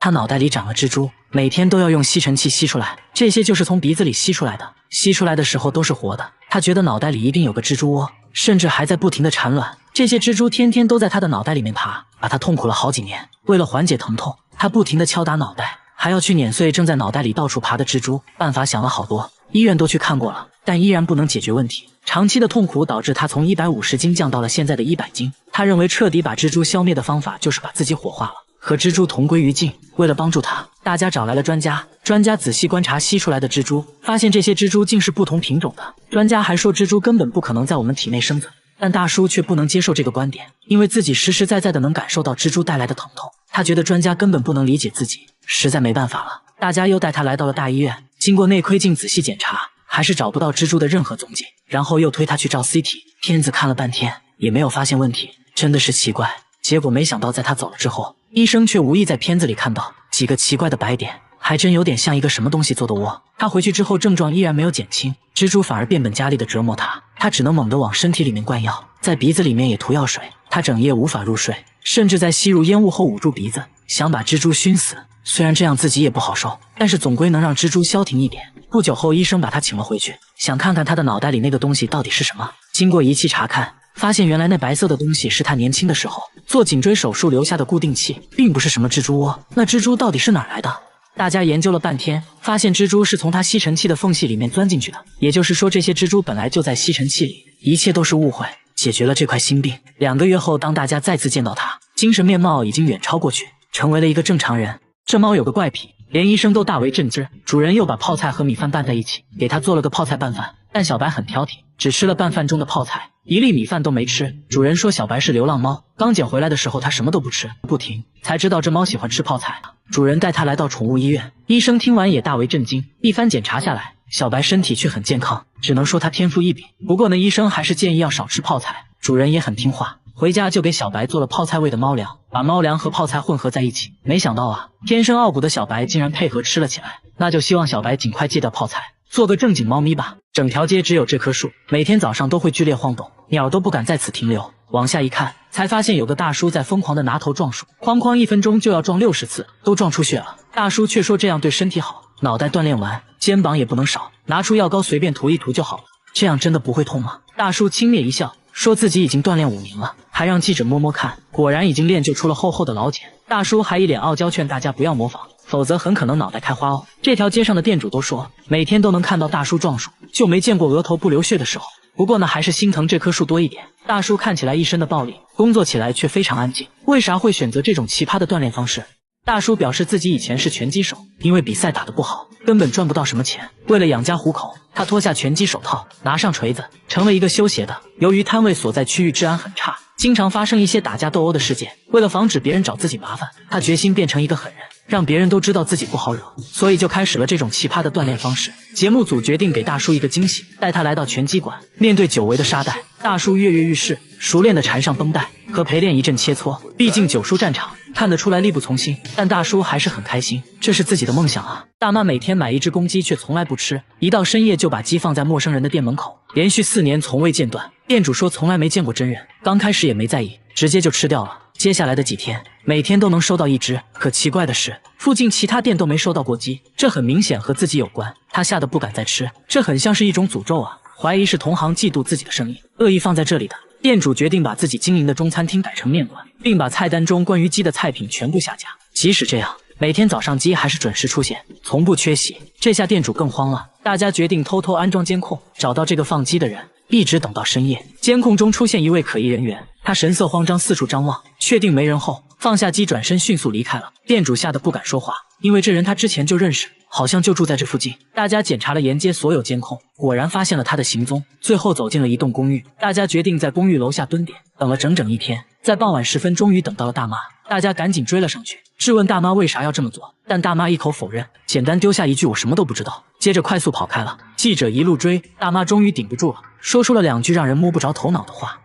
他脑袋里长了蜘蛛，每天都要用吸尘器吸出来，这些就是从鼻子里吸出来的，吸出来的时候都是活的。他觉得脑袋里一定有个蜘蛛窝，甚至还在不停地产卵。这些蜘蛛天天都在他的脑袋里面爬，把他痛苦了好几年。为了缓解疼痛，他不停地敲打脑袋，还要去碾碎正在脑袋里到处爬的蜘蛛。办法想了好多，医院都去看过了，但依然不能解决问题。长期的痛苦导致他从150斤降到了现在的100斤。他认为彻底把蜘蛛消灭的方法就是把自己火化了，和蜘蛛同归于尽。为了帮助他，大家找来了专家。专家仔细观察吸出来的蜘蛛，发现这些蜘蛛竟是不同品种的。专家还说蜘蛛根本不可能在我们体内生存，但大叔却不能接受这个观点，因为自己实实在在的能感受到蜘蛛带来的疼痛。他觉得专家根本不能理解自己，实在没办法了。大家又带他来到了大医院，经过内窥镜仔细检查，还是找不到蜘蛛的任何踪迹。然后又推他去照 CT， 片子看了半天也没有发现问题，真的是奇怪。结果没想到在他走了之后，医生却无意在片子里看到几个奇怪的白点，还真有点像一个什么东西做的窝。他回去之后症状依然没有减轻，蜘蛛反而变本加厉地折磨他，他只能猛地往身体里面灌药，在鼻子里面也涂药水。他整夜无法入睡，甚至在吸入烟雾后捂住鼻子，想把蜘蛛熏死。虽然这样自己也不好受，但是总归能让蜘蛛消停一点。不久后，医生把他请了回去，想看看他的脑袋里那个东西到底是什么。经过仪器查看，发现原来那白色的东西是他年轻的时候做颈椎手术留下的固定器，并不是什么蜘蛛窝。那蜘蛛到底是哪来的？大家研究了半天，发现蜘蛛是从他吸尘器的缝隙里面钻进去的，也就是说这些蜘蛛本来就在吸尘器里。一切都是误会，解决了这块心病。2个月后，当大家再次见到他，精神面貌已经远超过去，成为了一个正常人。这猫有个怪癖，连医生都大为震惊。主人又把泡菜和米饭拌在一起，给他做了个泡菜拌饭，但小白很挑剔，只吃了拌饭中的泡菜，一粒米饭都没吃。主人说小白是流浪猫，刚捡回来的时候他什么都不吃，不停，才知道这猫喜欢吃泡菜。主人带他来到宠物医院，医生听完也大为震惊。一番检查下来，小白身体却很健康，只能说他天赋异禀。不过呢，医生还是建议要少吃泡菜。主人也很听话，回家就给小白做了泡菜味的猫粮，把猫粮和泡菜混合在一起。没想到啊，天生傲骨的小白竟然配合吃了起来。那就希望小白尽快戒掉泡菜，做个正经猫咪吧。整条街只有这棵树，每天早上都会剧烈晃动，鸟都不敢在此停留。往下一看，才发现有个大叔在疯狂的拿头撞树，哐哐1分钟就要撞60次，都撞出血了。大叔却说这样对身体好，脑袋锻炼完，肩膀也不能少，拿出药膏随便涂一涂就好了。这样真的不会痛吗？大叔轻蔑一笑，说自己已经锻炼5年了，还让记者摸摸看，果然已经练就出了厚厚的老茧。大叔还一脸傲娇劝大家不要模仿，否则很可能脑袋开花哦。这条街上的店主都说，每天都能看到大叔撞树，就没见过额头不流血的时候。不过呢，还是心疼这棵树多一点。大叔看起来一身的暴力，工作起来却非常安静，为啥会选择这种奇葩的锻炼方式？大叔表示自己以前是拳击手，因为比赛打得不好，根本赚不到什么钱。为了养家糊口，他脱下拳击手套，拿上锤子，成了一个修鞋的。由于摊位所在区域治安很差，经常发生一些打架斗殴的事件。为了防止别人找自己麻烦，他决心变成一个狠人，让别人都知道自己不好惹，所以就开始了这种奇葩的锻炼方式。节目组决定给大叔一个惊喜，带他来到拳击馆，面对久违的沙袋，大叔跃跃欲试，熟练地缠上绷带，和陪练一阵切磋。毕竟久输战场，看得出来力不从心，但大叔还是很开心，这是自己的梦想啊。大妈每天买1只公鸡，却从来不吃，一到深夜就把鸡放在陌生人的店门口，连续4年从未间断。店主说从来没见过真人，刚开始也没在意，直接就吃掉了。接下来的几天，每天都能收到1只，可奇怪的是，附近其他店都没收到过鸡，这很明显和自己有关。他吓得不敢再吃，这很像是一种诅咒啊！怀疑是同行嫉妒自己的生意，恶意放在这里的。店主决定把自己经营的中餐厅改成面馆，并把菜单中关于鸡的菜品全部下架。即使这样，每天早上鸡还是准时出现，从不缺席。这下店主更慌了，大家决定偷偷安装监控，找到这个放鸡的人。一直等到深夜，监控中出现一位可疑人员，他神色慌张，四处张望，确定没人后，放下鸡转身迅速离开了。店主吓得不敢说话，因为这人他之前就认识，好像就住在这附近。大家检查了沿街所有监控，果然发现了他的行踪，最后走进了一栋公寓。大家决定在公寓楼下蹲点，等了整整1天，在傍晚时分终于等到了大妈。大家赶紧追了上去，质问大妈为啥要这么做，但大妈一口否认，简单丢下一句我什么都不知道，接着快速跑开了。记者一路追，大妈终于顶不住了，说出了2句让人摸不着头脑的话。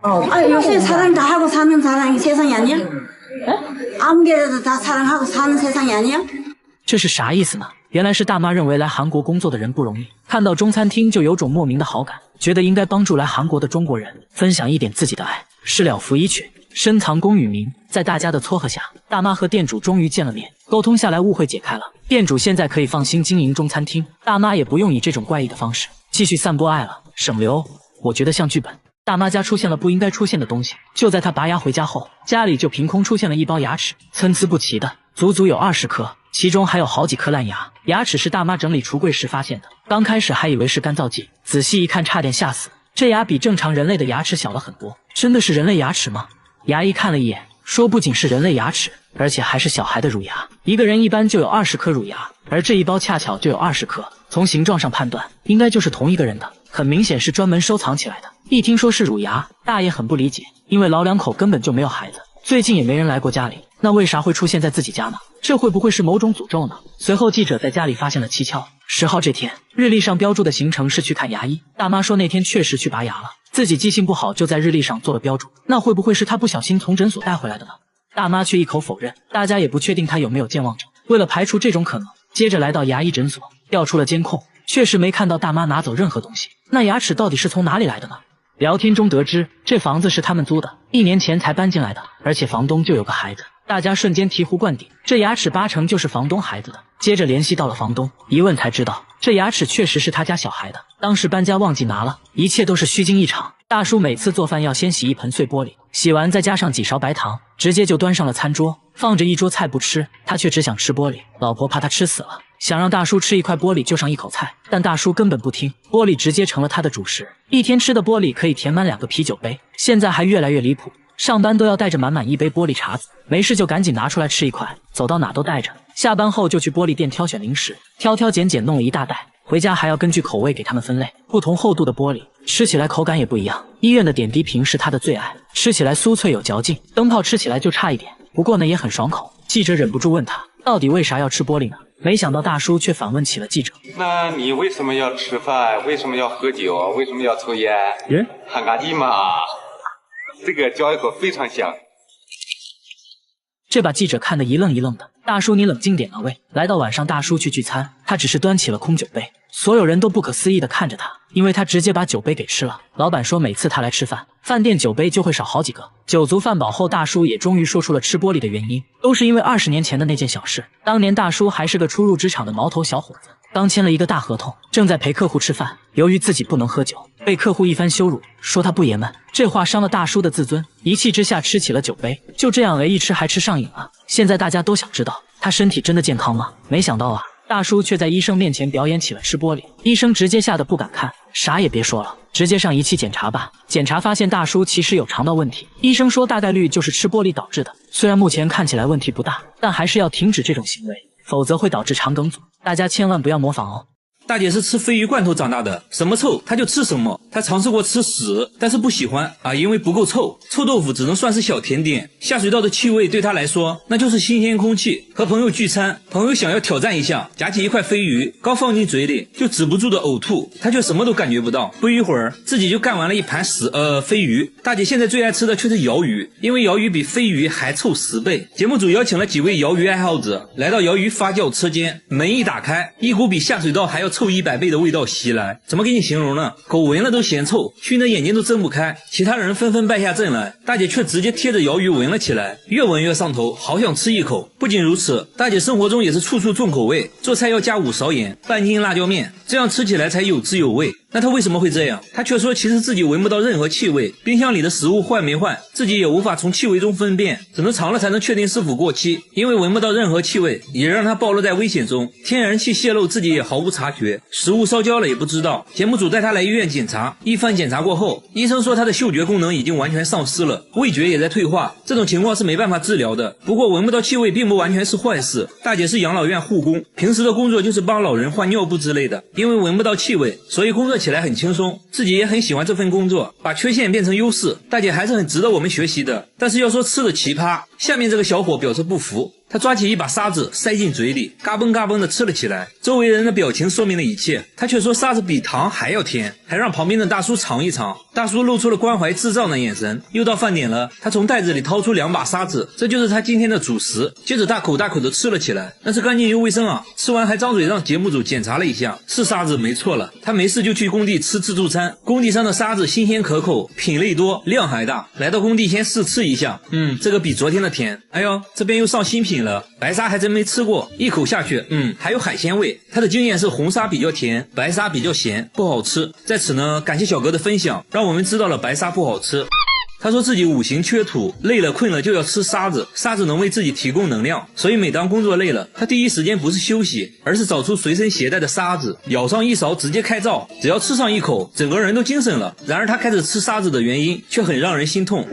요새 사람 다 하고 사는 사람이 세상이 아니야? 아무개라도 다 사랑하고 사는 세상이 아니야? 这是啥意思呢？原来是大妈认为来韩国工作的人不容易，看到中餐厅就有种莫名的好感，觉得应该帮助来韩国的中国人，分享一点自己的爱。事了拂衣去，深藏功与名。在大家的撮合下，大妈和店主终于见了面，沟通下来，误会解开了。店主现在可以放心经营中餐厅，大妈也不用以这种怪异的方式继续散播爱了，省流。我觉得像剧本。大妈家出现了不应该出现的东西，就在她拔牙回家后，家里就凭空出现了一包牙齿，参差不齐的，足足有20颗，其中还有好几颗烂牙。牙齿是大妈整理橱柜时发现的，刚开始还以为是干燥剂，仔细一看差点吓死。这牙比正常人类的牙齿小了很多，真的是人类牙齿吗？牙医看了一眼，说不仅是人类牙齿，而且还是小孩的乳牙。一个人一般就有20颗乳牙，而这一包恰巧就有20颗，从形状上判断，应该就是同一个人的，很明显是专门收藏起来的。一听说是乳牙，大爷很不理解，因为老两口根本就没有孩子，最近也没人来过家里，那为啥会出现在自己家呢？这会不会是某种诅咒呢？随后记者在家里发现了蹊跷。10号这天，日历上标注的行程是去看牙医，大妈说那天确实去拔牙了，自己记性不好就在日历上做了标注，那会不会是她不小心从诊所带回来的呢？大妈却一口否认，大家也不确定她有没有健忘症。为了排除这种可能，接着来到牙医诊所，调出了监控，确实没看到大妈拿走任何东西。那牙齿到底是从哪里来的呢？聊天中得知，这房子是他们租的，1年前才搬进来的，而且房东就有个孩子。大家瞬间醍醐灌顶，这牙齿8成就是房东孩子的。接着联系到了房东，一问才知道，这牙齿确实是他家小孩的，当时搬家忘记拿了，一切都是虚惊一场。大叔每次做饭要先洗一盆碎玻璃，洗完再加上几勺白糖，直接就端上了餐桌，放着一桌菜不吃，他却只想吃玻璃。老婆怕他吃死了，想让大叔吃一块玻璃就上一口菜，但大叔根本不听，玻璃直接成了他的主食，一天吃的玻璃可以填满2个啤酒杯。现在还越来越离谱，上班都要带着满满一杯玻璃碴子，没事就赶紧拿出来吃一块，走到哪都带着。下班后就去玻璃店挑选零食，挑挑拣拣弄了一大袋，回家还要根据口味给他们分类，不同厚度的玻璃吃起来口感也不一样。医院的点滴瓶是他的最爱，吃起来酥脆有嚼劲，灯泡吃起来就差一点，不过呢也很爽口。记者忍不住问他，到底为啥要吃玻璃呢？没想到大叔却反问起了记者，那你为什么要吃饭？为什么要喝酒？为什么要抽烟？喊嘎叽嘛，这个嚼一口非常香。这把记者看得一愣一愣的。大叔你冷静点啊喂！来到晚上，大叔去聚餐，他只是端起了空酒杯，所有人都不可思议地看着他，因为他直接把酒杯给吃了。老板说每次他来吃饭，饭店酒杯就会少好几个。酒足饭饱后，大叔也终于说出了吃玻璃的原因，都是因为20年前的那件小事。当年大叔还是个初入职场的毛头小伙子，刚签了一个大合同，正在陪客户吃饭，由于自己不能喝酒，被客户一番羞辱，说他不爷们。这话伤了大叔的自尊，一气之下吃起了酒杯，就这样一吃还吃上瘾了。现在大家都想知道他身体真的健康吗？没想到啊，大叔却在医生面前表演起了吃玻璃，医生直接吓得不敢看，啥也别说了，直接上仪器检查吧。检查发现大叔其实有肠道问题，医生说大概率就是吃玻璃导致的，虽然目前看起来问题不大，但还是要停止这种行为，否则会导致肠梗阻，大家千万不要模仿哦。大姐是吃鲱鱼罐头长大的，什么臭她就吃什么。她尝试过吃屎，但是不喜欢啊，因为不够臭。臭豆腐只能算是小甜点。下水道的气味对她来说那就是新鲜空气。和朋友聚餐，朋友想要挑战一下，夹起一块鲱鱼，刚放进嘴里就止不住的呕吐，她却什么都感觉不到。不一会儿自己就干完了一盘鲱鱼。大姐现在最爱吃的却是鳐鱼，因为鳐鱼比鲱鱼还臭10倍。节目组邀请了几位鳐鱼爱好者来到鳐鱼发酵车间，门一打开，一股比下水道还要臭100倍的味道袭来，怎么给你形容呢？狗闻了都嫌臭，熏得眼睛都睁不开。其他人纷纷败下阵来，大姐却直接贴着鳐鱼闻了起来，越闻越上头，好想吃一口。不仅如此，大姐生活中也是处处重口味，做菜要加5勺盐，半斤辣椒面，这样吃起来才有滋有味。那她为什么会这样？她却说其实自己闻不到任何气味，冰箱里的食物坏没坏自己也无法从气味中分辨，只能尝了才能确定是否过期。因为闻不到任何气味，也让她暴露在危险中，天然气泄漏自己也毫无察觉，食物烧焦了也不知道。节目组带她来医院检查，一番检查过后，医生说她的嗅觉功能已经完全丧失了，味觉也在退化，这种情况是没办法治疗的。不过闻不到气味并不完全是坏事，大姐是养老院护工，平时的工作就是帮老人换尿布之类的，因为闻不到气味，所以工作起来很轻松，自己也很喜欢这份工作，把缺陷变成优势，大姐还是很值得我们学习的。但是要说吃的奇葩，下面这个小伙表示不服。他抓起一把沙子塞进嘴里，嘎嘣嘎嘣的吃了起来。周围人的表情说明了一切，他却说沙子比糖还要甜，还让旁边的大叔尝一尝。大叔露出了关怀智障的眼神。又到饭点了，他从袋子里掏出2把沙子，这就是他今天的主食。接着大口大口的吃了起来，那是干净又卫生啊！吃完还张嘴让节目组检查了一下，是沙子没错了。他没事就去工地吃自助餐，工地上的沙子新鲜可口，品类多，量还大。来到工地先试吃一下，这个比昨天的甜。哎呦，这边又上新品了，白沙还真没吃过，一口下去，还有海鲜味。他的经验是红沙比较甜，白沙比较咸，不好吃。在此呢，感谢小哥的分享，让我们知道了白沙不好吃。他说自己五行缺土，累了困了就要吃沙子，沙子能为自己提供能量，所以每当工作累了，他第一时间不是休息，而是找出随身携带的沙子，舀上一勺直接开灶，只要吃上一口，整个人都精神了。然而他开始吃沙子的原因却很让人心痛。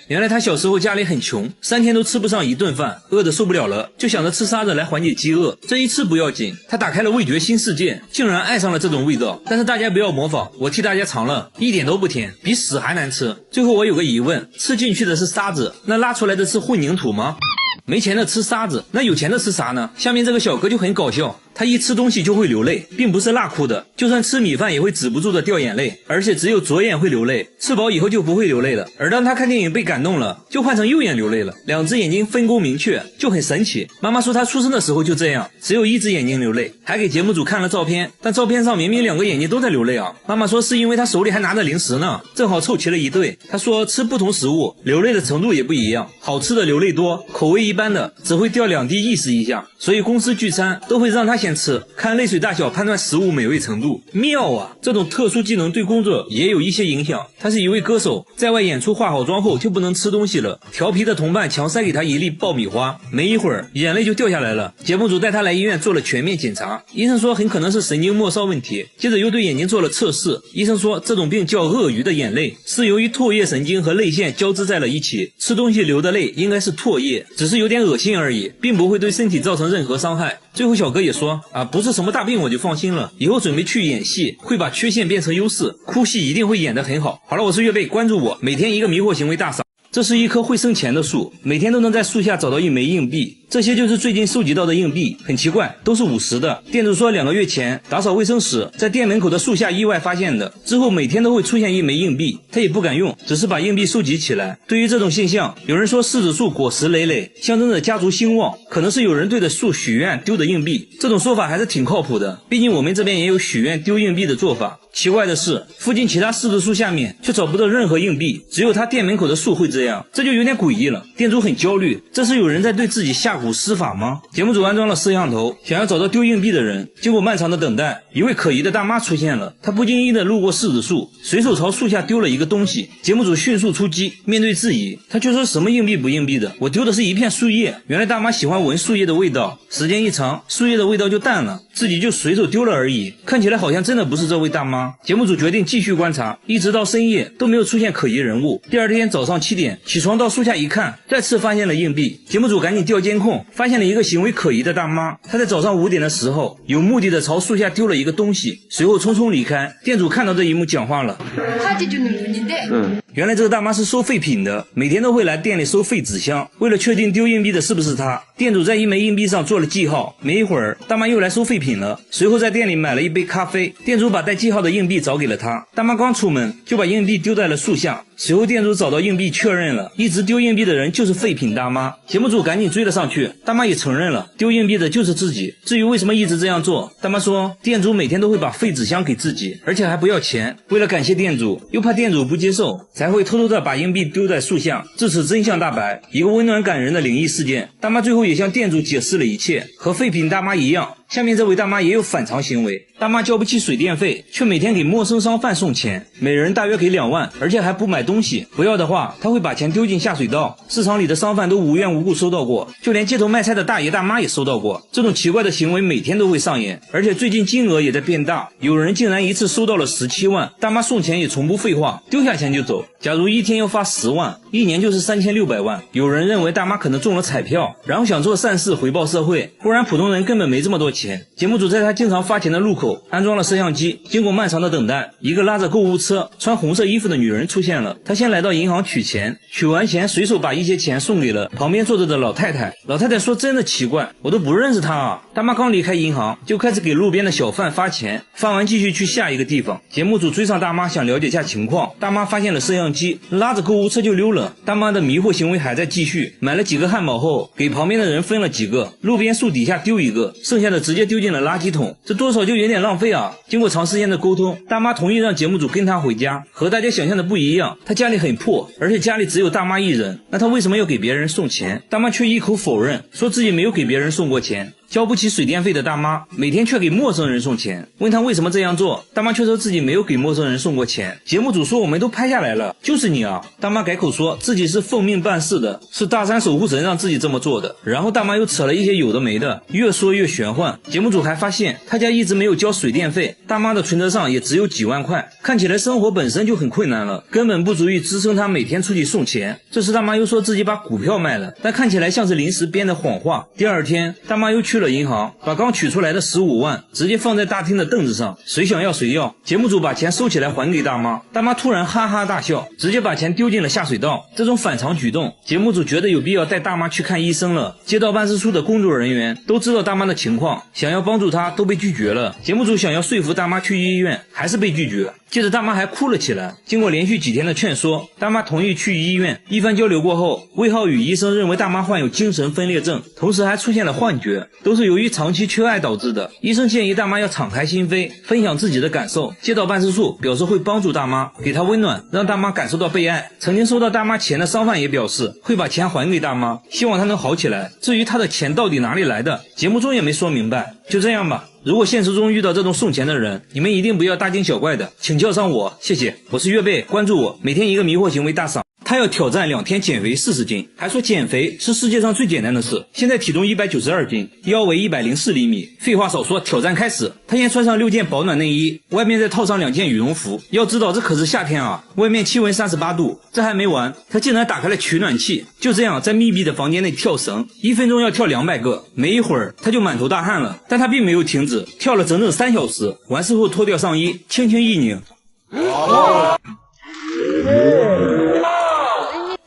原来他小时候家里很穷，3天都吃不上一顿饭，饿得受不了了，就想着吃沙子来缓解饥饿。这一吃不要紧，他打开了味觉新世界，竟然爱上了这种味道。但是大家不要模仿，我替大家尝了，一点都不甜，比屎还难吃。最后我有个疑问，吃进去的是沙子，那拉出来的是混凝土吗？没钱的吃沙子，那有钱的吃啥呢？下面这个小哥就很搞笑，他一吃东西就会流泪，并不是辣哭的，就算吃米饭也会止不住的掉眼泪，而且只有左眼会流泪，吃饱以后就不会流泪了。而当他看电影被感动了，就换成右眼流泪了，2只眼睛分工明确，就很神奇。妈妈说他出生的时候就这样，只有1只眼睛流泪，还给节目组看了照片，但照片上明明2个眼睛都在流泪啊。妈妈说是因为他手里还拿着零食呢，正好凑齐了一对。他说吃不同食物流泪的程度也不一样，好吃的流泪多，口味一般的只会掉2滴意思一下，所以公司聚餐都会让他先吃，看泪水大小判断食物美味程度。妙啊，这种特殊技能对工作也有一些影响。他是一位歌手，在外演出化好妆后就不能吃东西了，调皮的同伴强塞给他一粒爆米花，没一会儿眼泪就掉下来了。节目组带他来医院做了全面检查，医生说很可能是神经末梢问题，接着又对眼睛做了测试，医生说这种病叫鳄鱼的眼泪，是由于唾液神经和泪腺交织在了一起，吃东西流的泪应该是唾液，只是有点恶心而已，并不会对身体造成任何伤害。最后小哥也说不是什么大病，我就放心了，以后准备去演戏，会把缺陷变成优势，哭戏一定会演得很好。好了，我是岳贝，关注我，每天一个迷惑行为大赏。这是一棵会生钱的树，每天都能在树下找到1枚硬币，这些就是最近收集到的硬币，很奇怪，都是50的。店主说2个月前打扫卫生时，在店门口的树下意外发现的，之后每天都会出现1枚硬币，他也不敢用，只是把硬币收集起来。对于这种现象，有人说柿子树果实累累，象征着家族兴旺，可能是有人对着树许愿丢的硬币，这种说法还是挺靠谱的，毕竟我们这边也有许愿丢硬币的做法。奇怪的是，附近其他柿子树下面却找不到任何硬币，只有他店门口的树会这样，这就有点诡异了。店主很焦虑，这是有人在对自己下蛊施法吗？节目组安装了摄像头，想要找到丢硬币的人。经过漫长的等待，一位可疑的大妈出现了，她不经意的路过柿子树，随手朝树下丢了一个东西。节目组迅速出击，面对质疑，她却说什么硬币不硬币的，我丢的是一片树叶。原来大妈喜欢闻树叶的味道，时间一长，树叶的味道就淡了，自己就随手丢了而已。看起来好像真的不是这位大妈。节目组决定继续观察，一直到深夜都没有出现可疑人物。第二天早上7点起床到树下一看，再次发现了硬币。节目组赶紧调监控，发现了一个行为可疑的大妈，她在早上5点的时候有目的的朝树下丢了一个东西，随后匆匆离开。店主看到这一幕讲话了，原来这个大妈是收废品的，每天都会来店里收废纸箱。为了确定丢硬币的是不是她，店主在1枚硬币上做了记号。没一会儿，大妈又来收废品了，随后在店里买了一杯咖啡。店主把带记号的硬币找给了她，大妈刚出门就把硬币丢在了树下。随后店主找到硬币确认了，一直丢硬币的人就是废品大妈。节目组赶紧追了上去，大妈也承认了，丢硬币的就是自己。至于为什么一直这样做，大妈说店主每天都会把废纸箱给自己，而且还不要钱。为了感谢店主，又怕店主不接受，才会偷偷的把硬币丢在树下。至此真相大白，一个温暖感人的灵异事件。大妈最后也向店主解释了一切，和废品大妈一样，下面这位大妈也有反常行为。大妈交不起水电费，却每天给陌生商贩送钱，每人大约给2万，而且还不买东西，不要的话她会把钱丢进下水道。市场里的商贩都无缘无故收到过，就连街头卖菜的大爷大妈也收到过。这种奇怪的行为每天都会上演，而且最近金额也在变大，有人竟然一次收到了17万。大妈送钱也从不废话，丢下钱就走，假如一天要发10万，1年就是3600万。有人认为大妈可能中了彩票，然后想做善事回报社会，不然普通人根本没这么多钱。钱。节目组在他经常发钱的路口安装了摄像机，经过漫长的等待，一个拉着购物车穿红色衣服的女人出现了。她先来到银行取钱，取完钱随手把一些钱送给了旁边坐着的老太太。老太太说，真的奇怪，我都不认识她啊。大妈刚离开银行就开始给路边的小贩发钱，发完继续去下一个地方。节目组追上大妈想了解下情况，大妈发现了摄像机，拉着购物车就溜了。大妈的迷惑行为还在继续，买了几个汉堡后给旁边的人分了几个，路边树底下丢一个，剩下的直接丢进了垃圾桶，这多少就有点浪费啊。经过长时间的沟通，大妈同意让节目组跟她回家。和大家想象的不一样，她家里很破，而且家里只有大妈一人，那她为什么要给别人送钱？大妈却一口否认，说自己没有给别人送过钱。交不起水电费的大妈每天却给陌生人送钱，问她为什么这样做，大妈却说自己没有给陌生人送过钱。节目组说我们都拍下来了，就是你啊。大妈改口说自己是奉命办事的，是大山守护神让自己这么做的。然后大妈又扯了一些有的没的，越说越玄幻。节目组还发现她家一直没有交水电费，大妈的存折上也只有几万块，看起来生活本身就很困难了，根本不足以支撑她每天出去送钱。这时大妈又说自己把股票卖了，但看起来像是临时编的谎话。第二天大妈又去了银行，把刚取出来的15万直接放在大厅的凳子上，谁想要谁要。节目组把钱收起来还给大妈，大妈突然哈哈大笑，直接把钱丢进了下水道。这种反常举动，节目组觉得有必要带大妈去看医生了。街道办事处的工作人员都知道大妈的情况，想要帮助她都被拒绝了。节目组想要说服大妈去医院，还是被拒绝。接着大妈还哭了起来，经过连续几天的劝说，大妈同意去医院。一番交流过后，魏浩宇医生认为大妈患有精神分裂症，同时还出现了幻觉，都是由于长期缺爱导致的。医生建议大妈要敞开心扉，分享自己的感受。街道办事处表示会帮助大妈，给她温暖，让大妈感受到被爱。曾经收到大妈钱的商贩也表示会把钱还给大妈，希望她能好起来。至于她的钱到底哪里来的，节目中也没说明白。就这样吧，如果现实中遇到这种送钱的人，你们一定不要大惊小怪的，请叫上我，谢谢。我是岳贝，关注我，每天一个迷惑行为大赏。他要挑战2天减肥40斤，还说减肥是世界上最简单的事。现在体重192斤，腰围104厘米。废话少说，挑战开始。他先穿上6件保暖内衣，外面再套上2件羽绒服。要知道这可是夏天啊，外面气温38度。这还没完，他竟然打开了取暖器，就这样在密闭的房间内跳绳，1分钟要跳200个。没一会儿他就满头大汗了，但他并没有停止，跳了整整3小时。完事后脱掉上衣，轻轻一拧。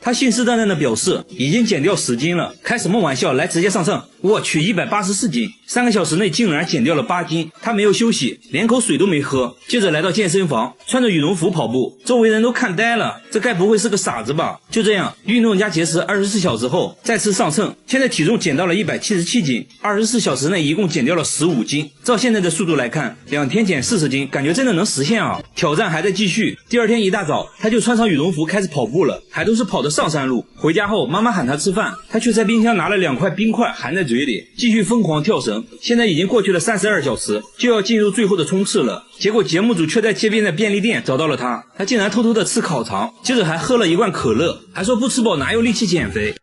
他信誓旦旦地表示已经减掉10斤了，开什么玩笑，来直接上秤。我去，184斤，3个小时内竟然减掉了8斤。他没有休息，连口水都没喝，接着来到健身房，穿着羽绒服跑步，周围人都看呆了，这该不会是个傻子吧？就这样运动加节食24小时后再次上秤，现在体重减到了177斤，24小时内一共减掉了15斤。照现在的速度来看，2天减40斤，感觉真的能实现啊！挑战还在继续。第二天一大早他就穿上羽绒服开始跑步了，还都是跑的上山路。回家后妈妈喊他吃饭，他却在冰箱拿了2块冰块含在嘴里，继续疯狂跳绳。现在已经过去了32小时，就要进入最后的冲刺了。结果节目组却在街边的便利店找到了他，他竟然偷偷的吃烤肠，接着还喝了1罐可乐，还说不吃饱哪有力气减肥。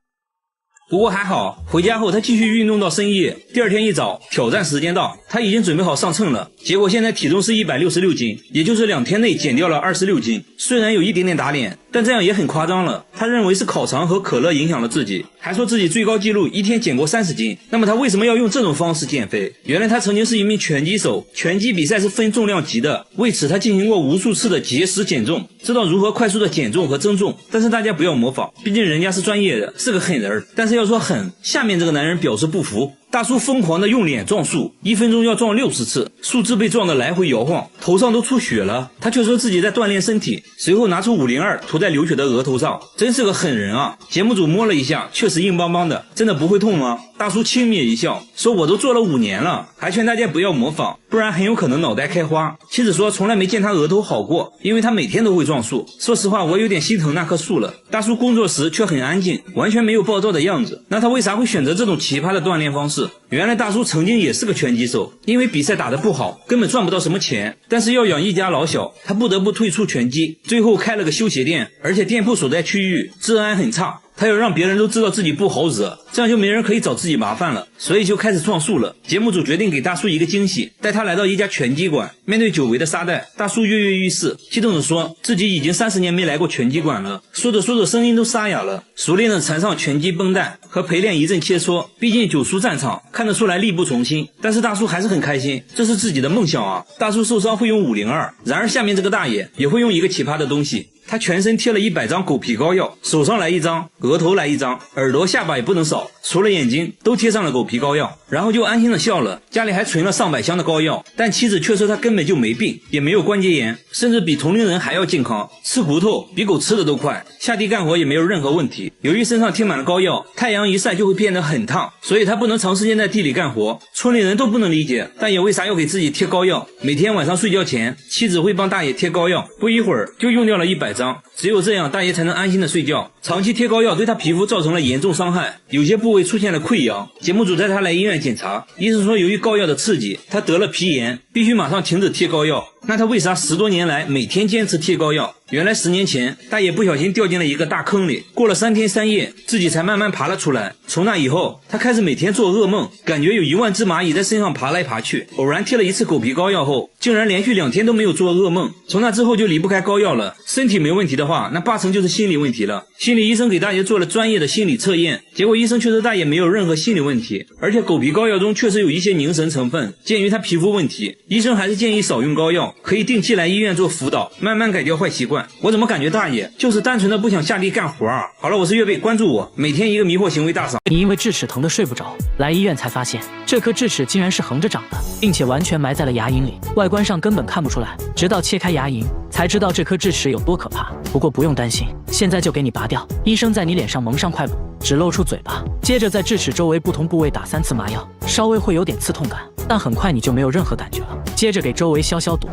不过还好，回家后他继续运动到深夜。第二天一早，挑战时间到，他已经准备好上秤了。结果现在体重是166斤，也就是2天内减掉了26斤。虽然有一点点打脸，但这样也很夸张了。他认为是烤肠和可乐影响了自己，还说自己最高纪录1天减过30斤。那么他为什么要用这种方式减肥？原来他曾经是一名拳击手，拳击比赛是分重量级的，为此他进行过无数次的节食减重，知道如何快速的减重和增重。但是大家不要模仿，毕竟人家是专业的，是个狠人。但是要说狠，下面这个男人表示不服。大叔疯狂的用脸撞树，1分钟要撞60次，树枝被撞得来回摇晃，头上都出血了。他却说自己在锻炼身体，随后拿出502涂在流血的额头上，真是个狠人啊！节目组摸了一下，确实硬邦邦的，真的不会痛吗？大叔轻蔑一笑，说我都做了5年了，还劝大家不要模仿，不然很有可能脑袋开花。妻子说从来没见他额头好过，因为他每天都会撞树。说实话，我有点心疼那棵树了。大叔工作时却很安静，完全没有暴躁的样子，那他为啥会选择这种奇葩的锻炼方式？原来大叔曾经也是个拳击手，因为比赛打得不好，根本赚不到什么钱，但是要养一家老小，他不得不退出拳击，最后开了个修鞋店，而且店铺所在区域治安很差，他要让别人都知道自己不好惹，这样就没人可以找自己麻烦了，所以就开始撞树了。节目组决定给大叔一个惊喜，带他来到一家拳击馆。面对久违的沙袋，大叔跃跃欲试，激动地说自己已经30年没来过拳击馆了。说着说着声音都沙哑了，熟练地缠上拳击绷带，和陪练一阵切磋。毕竟久出战场，看得出来力不从心，但是大叔还是很开心，这是自己的梦想啊。大叔受伤会用502，然而下面这个大爷也会用一个奇葩的东西。他全身贴了100张狗皮膏药，手上来1张，额头来1张，耳朵下巴也不能少，除了眼睛都贴上了狗皮膏药，然后就安心的笑了。家里还存了上百箱的膏药，但妻子却说他根本就没病，也没有关节炎，甚至比同龄人还要健康，吃骨头比狗吃的都快，下地干活也没有任何问题。由于身上贴满了膏药，太阳一晒就会变得很烫，所以他不能长时间在地里干活。村里人都不能理解大爷为啥要给自己贴膏药。每天晚上睡觉前，妻子会帮大爷贴膏药，不一会儿就用掉了100张，只有这样大爷才能安心的睡觉。长期贴膏药对他皮肤造成了严重伤害，有些部位出现了溃疡。节目组带他来医院检查，医生说由于膏药的刺激，他得了皮炎，必须马上停止贴膏药。那他为啥10多年来每天坚持贴膏药？原来10年前大爷不小心掉进了一个大坑里，过了3天3夜自己才慢慢爬了出来。从那以后他开始每天做噩梦，感觉有1万只蚂蚁在身上爬来爬去。偶然贴了一次狗皮膏药后，竟然连续2天都没有做噩梦。从那之后就离不开膏药了。身体没问题的话，那8成就是心理问题了。心理医生给大爷做了专业的心理测验，结果医生却说大爷没有任何心理问题，而且狗皮膏药中确实有一些凝神成分，鉴于他皮肤问题，医生还是建议少用膏药，可以定期来医院做辅导，慢慢改掉坏习惯。我怎么感觉大爷就是单纯的不想下地干活啊？好了，我是岳贝，关注我，每天一个迷惑行为大赏。你因为智齿疼得睡不着，来医院才发现这颗智齿竟然是横着长的，并且完全埋在了牙龈里，外观上根本看不出来，直到切开牙龈才知道这颗智齿有多可怕。不过不用担心，现在就给你拔掉。医生在你脸上蒙上块布，只露出嘴巴，接着在智齿周围不同部位打3次麻药，稍微会有点刺痛感，但很快你就没有任何感觉了。接着给周围消毒。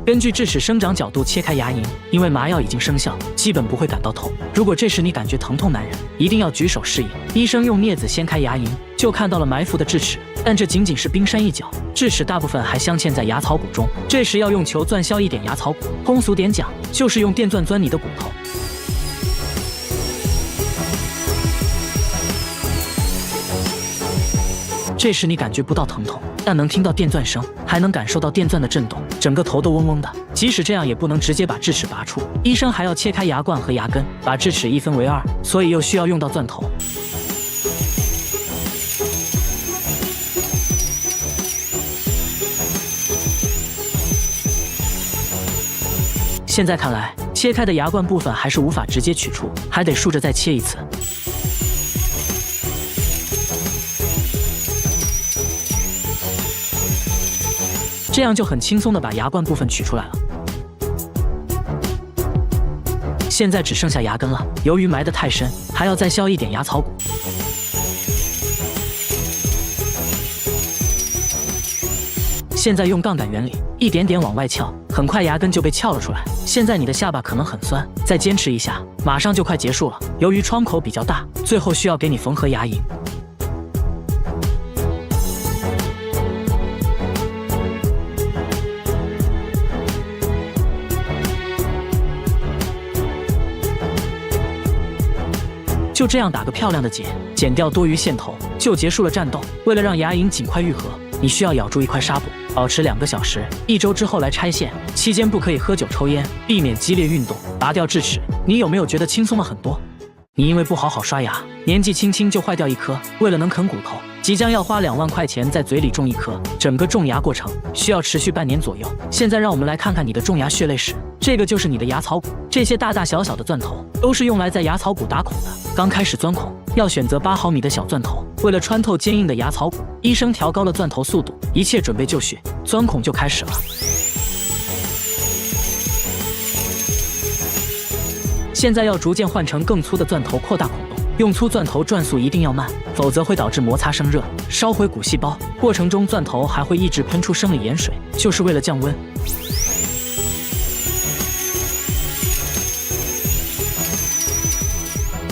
根据智齿生长角度切开牙龈，因为麻药已经生效，基本不会感到痛。如果这时你感觉疼痛难忍，一定要举手示意。医生用镊子掀开牙龈，就看到了埋伏的智齿，但这仅仅是冰山一角，智齿大部分还镶嵌在牙槽骨中。这时要用球钻削一点牙槽骨，通俗点讲，就是用电钻钻你的骨头。这时你感觉不到疼痛，但能听到电钻声，还能感受到电钻的震动，整个头都嗡嗡的。即使这样，也不能直接把智齿拔出，医生还要切开牙冠和牙根，把智齿一分为2，所以又需要用到钻头。现在看来，切开的牙冠部分还是无法直接取出，还得竖着再切一次。这样就很轻松地把牙冠部分取出来了。现在只剩下牙根了，由于埋得太深，还要再削一点牙槽骨。现在用杠杆原理，一点点往外撬，很快牙根就被撬了出来。现在你的下巴可能很酸，再坚持一下，马上就快结束了。由于创口比较大，最后需要给你缝合牙龈。就这样打个漂亮的结，剪掉多余线头，就结束了战斗。为了让牙龈尽快愈合，你需要咬住一块纱布，保持2个小时，1周之后来拆线，期间不可以喝酒抽烟，避免激烈运动。拔掉智齿，你有没有觉得轻松了很多？你因为不好好刷牙，年纪轻轻就坏掉1颗，为了能啃骨头，即将要花2万块钱在嘴里种1颗，整个种牙过程需要持续半年左右。现在让我们来看看你的种牙血泪史。这个就是你的牙槽骨，这些大大小小的钻头都是用来在牙槽骨打孔的。刚开始钻孔要选择8毫米的小钻头，为了穿透坚硬的牙槽骨，医生调高了钻头速度。一切准备就绪，钻孔就开始了。现在要逐渐换成更粗的钻头，扩大孔洞。用粗钻头转速一定要慢，否则会导致摩擦生热，烧毁骨细胞。过程中钻头还会一直喷出生理盐水，就是为了降温。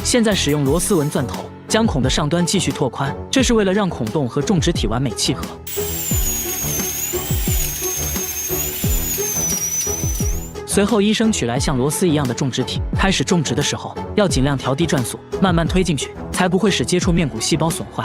现在使用螺丝纹钻头，将孔的上端继续拓宽，这是为了让孔洞和种植体完美契合。随后医生取来像螺丝一样的种植体，开始种植的时候要尽量调低转速，慢慢推进去，才不会使接触面骨细胞损坏。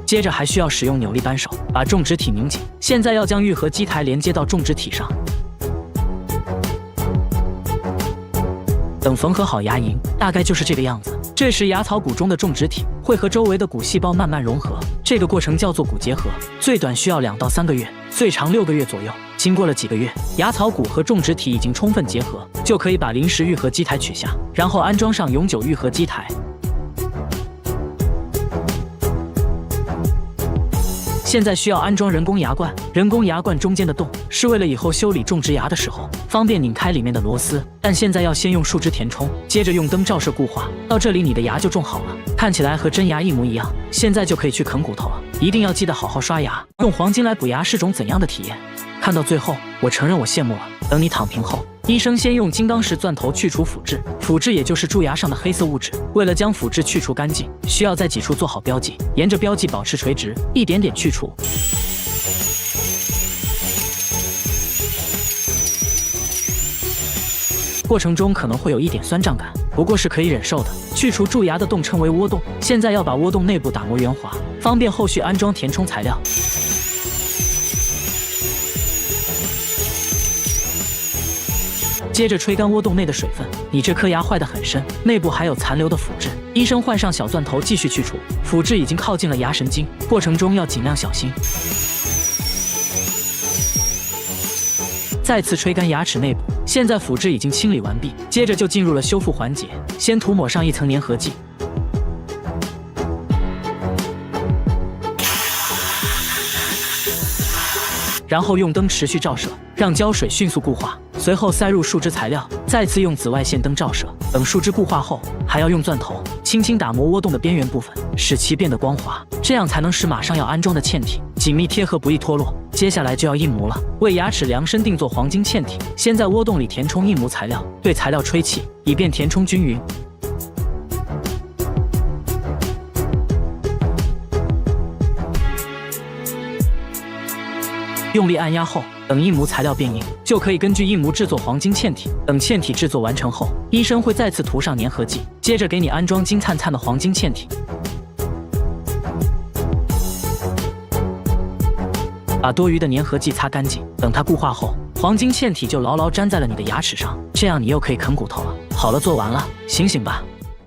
接着还需要使用扭力扳手把种植体拧紧。现在要将愈合基台连接到种植体上。等缝合好牙龈，大概就是这个样子。这时牙槽骨中的种植体会和周围的骨细胞慢慢融合，这个过程叫做骨结合，最短需要2到3个月，最长6个月左右。经过了几个月，牙槽骨和种植体已经充分结合，就可以把临时愈合基台取下，然后安装上永久愈合基台。现在需要安装人工牙冠，人工牙冠中间的洞是为了以后修理种植牙的时候方便拧开里面的螺丝，但现在要先用树脂填充，接着用灯照射固化。到这里你的牙就种好了，看起来和真牙一模一样。现在就可以去啃骨头了，一定要记得好好刷牙。用黄金来补牙是种怎样的体验？看到最后，我承认我羡慕了。等你躺平后，医生先用金刚石钻头去除腐质，腐质也就是蛀牙上的黑色物质。为了将腐质去除干净，需要在几处做好标记，沿着标记保持垂直，一点点去除。过程中可能会有一点酸胀感，不过是可以忍受的。去除蛀牙的洞称为窝洞，现在要把窝洞内部打磨圆滑，方便后续安装填充材料。接着吹干窝洞内的水分，你这颗牙坏得很深，内部还有残留的腐质。医生换上小钻头继续去除，腐质已经靠近了牙神经，过程中要尽量小心。再次吹干牙齿内部，现在腐质已经清理完毕，接着就进入了修复环节，先涂抹上一层粘合剂。然后用灯持续照射，让胶水迅速固化，随后塞入树脂材料，再次用紫外线灯照射。等树脂固化后，还要用钻头轻轻打磨窝洞的边缘部分，使其变得光滑，这样才能使马上要安装的嵌体紧密贴合，不易脱落。接下来就要印模了，为牙齿量身定做黄金嵌体。先在窝洞里填充印模材料，对材料吹气，以便填充均匀。用力按压后，等印模材料变硬，就可以根据印模制作黄金嵌体。等嵌体制作完成后，医生会再次涂上粘合剂，接着给你安装金灿灿的黄金嵌体。把多余的粘合剂擦干净，等它固化后，黄金嵌体就牢牢粘在了你的牙齿上，这样你又可以啃骨头了。好了，做完了，醒醒吧！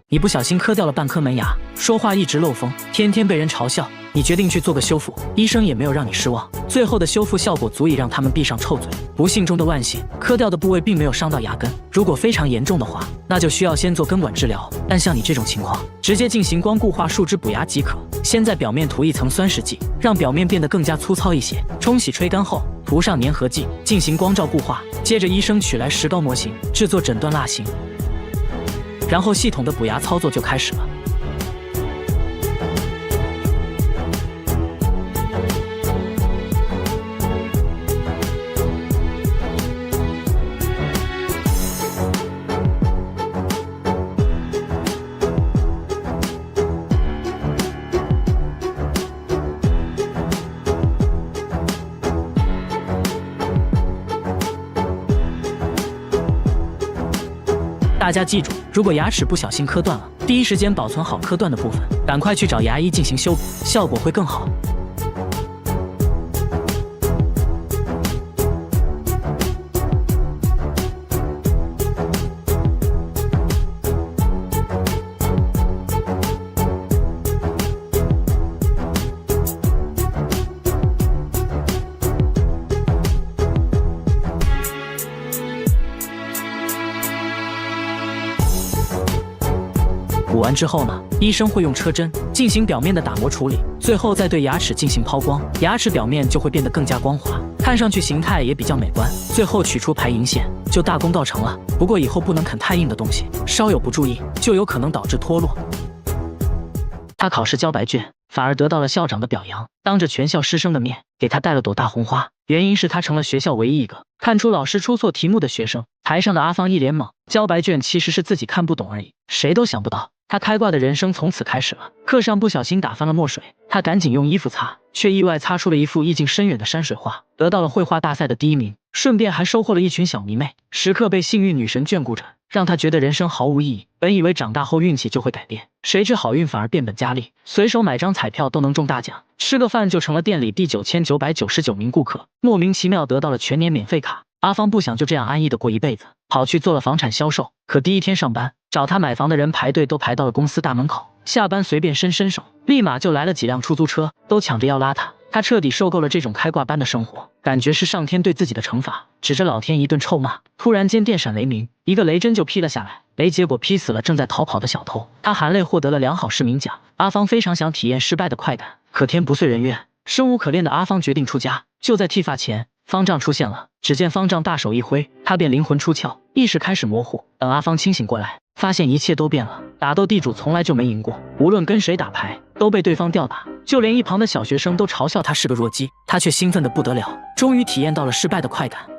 你不小心磕掉了半颗门牙，说话一直漏风，天天被人嘲笑。你决定去做个修复，医生也没有让你失望，最后的修复效果足以让他们闭上臭嘴。不幸中的万幸，磕掉的部位并没有伤到牙根，如果非常严重的话，那就需要先做根管治疗。但像你这种情况，直接进行光固化树脂补牙即可。先在表面涂一层酸蚀剂，让表面变得更加粗糙一些，冲洗吹干后，涂上粘合剂，进行光照固化。接着医生取来石膏模型，制作诊断蜡型，然后系统的补牙操作就开始了。大家记住，如果牙齿不小心磕断了，第一时间保存好磕断的部分，赶快去找牙医进行修补，效果会更好。补完之后呢，医生会用车针进行表面的打磨处理，最后再对牙齿进行抛光，牙齿表面就会变得更加光滑，看上去形态也比较美观。最后取出排龈线，就大功告成了。不过以后不能啃太硬的东西，稍有不注意就有可能导致脱落。他考试交白卷，反而得到了校长的表扬，当着全校师生的面给他带了朵大红花。原因是他成了学校唯一一个看出老师出错题目的学生。台上的阿芳一脸懵，交白卷其实是自己看不懂而已，谁都想不到他开挂的人生从此开始了。课上不小心打翻了墨水，他赶紧用衣服擦，却意外擦出了一幅意境深远的山水画，得到了绘画大赛的第1名，顺便还收获了一群小迷妹，时刻被幸运女神眷顾着，让他觉得人生毫无意义。本以为长大后运气就会改变，谁知好运反而变本加厉，随手买张彩票都能中大奖，吃个饭就成了店里第9999名顾客，莫名其妙得到了全年免费卡。阿芳不想就这样安逸的过一辈子，跑去做了房产销售。可第一天上班，找他买房的人排队都排到了公司大门口，下班随便伸手，立马就来了几辆出租车，都抢着要拉他。他彻底受够了这种开挂般的生活，感觉是上天对自己的惩罚，指着老天一顿臭骂。突然间电闪雷鸣，一个雷针就劈了下来，雷结果劈死了正在逃跑的小偷。他含泪获得了良好市民奖。阿芳非常想体验失败的快感，可天不遂人愿，生无可恋的阿芳决定出家。就在剃发前，方丈出现了，只见方丈大手一挥，他便灵魂出窍，意识开始模糊。等阿芳清醒过来，发现一切都变了。打斗地主从来就没赢过，无论跟谁打牌都被对方吊打，就连一旁的小学生都嘲笑他是个弱鸡，他却兴奋得不得了，终于体验到了失败的快感。